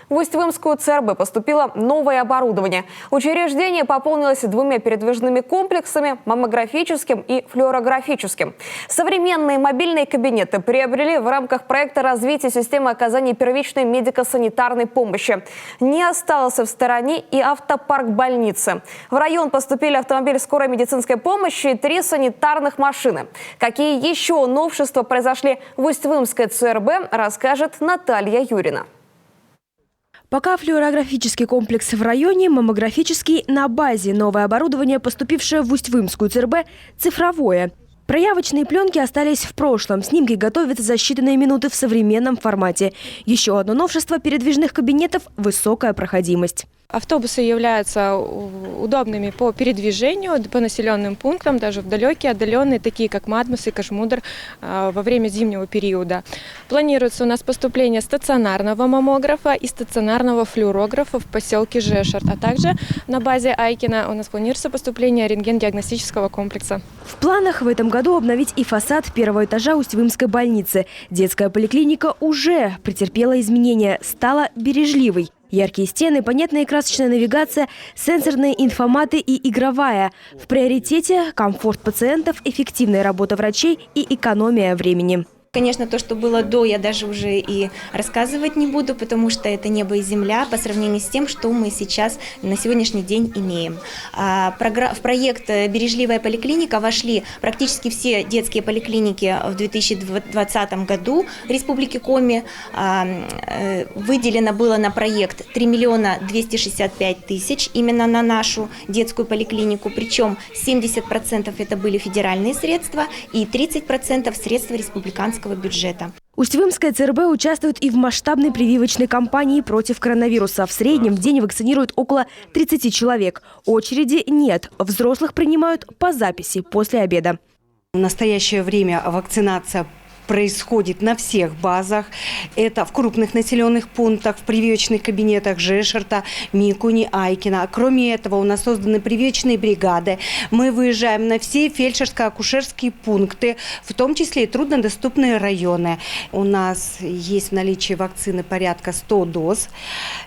В Усть-Вымскую ЦРБ поступило новое оборудование. Учреждение пополнилось 2 передвижными комплексами – маммографическим и флюорографическим. Современные мобильные кабинеты приобрели в рамках проекта развития системы оказания первичной медико-санитарной помощи. Не остался в стороне и автопарк больницы. В район поступили автомобиль скорой медицинской помощи и 3 санитарных машины. Какие еще новшества произошли в Усть-Вымской ЦРБ, расскажет Наталья Юрина. Пока флюорографический комплекс в районе, маммографический на базе. Новое оборудование, поступившее в Усть-Вымскую ЦРБ, цифровое. Проявочные пленки остались в прошлом. Снимки готовятся за считанные минуты в современном формате. Еще одно новшество передвижных кабинетов – высокая проходимость. Автобусы являются удобными по передвижению, по населенным пунктам, даже в далекие, отдаленные, такие как Мадмус и Кашмудр, во время зимнего периода. Планируется у нас поступление стационарного маммографа и стационарного флюорографа в поселке Жешарт, а также на базе Айкина у нас планируется поступление рентген-диагностического комплекса. В планах в этом году обновить и фасад первого этажа Усть-Вымской больницы. Детская поликлиника уже претерпела изменения, стала бережливой. Яркие стены, понятная и красочная навигация, сенсорные инфоматы и игровая. В приоритете комфорт пациентов, эффективная работа врачей и экономия времени. Конечно, то, что было до, я даже уже и рассказывать не буду, потому что это небо и земля по сравнению с тем, что мы сейчас на сегодняшний день имеем. В проект «Бережливая поликлиника» вошли практически все детские поликлиники в 2020 году в Республике Коми. Выделено было на проект 3 265 000 именно на нашу детскую поликлинику, причем 70% это были федеральные средства и 30% средства республиканского бюджета. Усть-Вымская ЦРБ участвует и в масштабной прививочной кампании против коронавируса. В среднем в день вакцинируют около 30 человек. Очереди нет. Взрослых принимают по записи после обеда. В настоящее время вакцинация происходит на всех базах. Это в крупных населенных пунктах, в прививочных кабинетах Жешарта, Микуни, Айкина. Кроме этого, у нас созданы прививочные бригады. Мы выезжаем на все фельдшерско-акушерские пункты, в том числе и труднодоступные районы. У нас есть в наличии вакцины порядка 100 доз.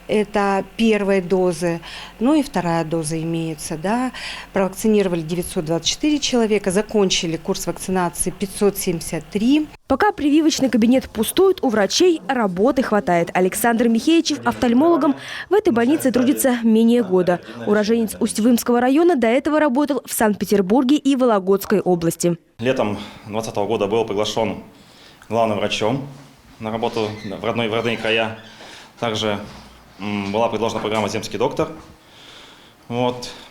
Это первые дозы, ну и вторая доза имеется. Да. Провакцинировали 924 человека, закончили курс вакцинации 573. Пока прививочный кабинет пустует, у врачей работы хватает. Александр Михеичев офтальмологом в этой больнице трудится менее года. Уроженец Усть-Вымского района до этого работал в Санкт-Петербурге и Вологодской области. Летом 2020 года был приглашен главным врачом на работу в родные края. Также была предложена программа «Земский доктор».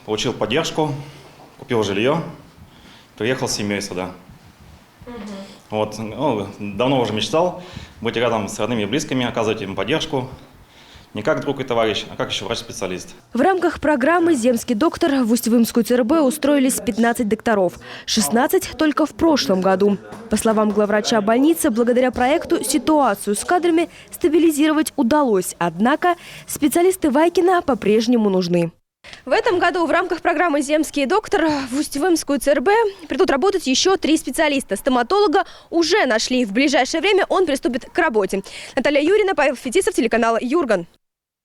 Получил поддержку, купил жилье, приехал с семьей сюда. Давно уже мечтал быть рядом с родными и близкими, оказывать им поддержку. Не как друг и товарищ, а как еще врач-специалист. В рамках программы «Земский доктор» в Усть-Вымскую ЦРБ устроились 15 докторов. 16 только в прошлом году. По словам главврача больницы, благодаря проекту ситуацию с кадрами стабилизировать удалось. Однако специалисты Вайкина по-прежнему нужны. В этом году в рамках программы «Земский доктор» в Усть-Вымскую ЦРБ придут работать еще 3 специалиста. Стоматолога уже нашли. В ближайшее время он приступит к работе. Наталья Юрина, Павел Фетисов, телеканал «Юрган».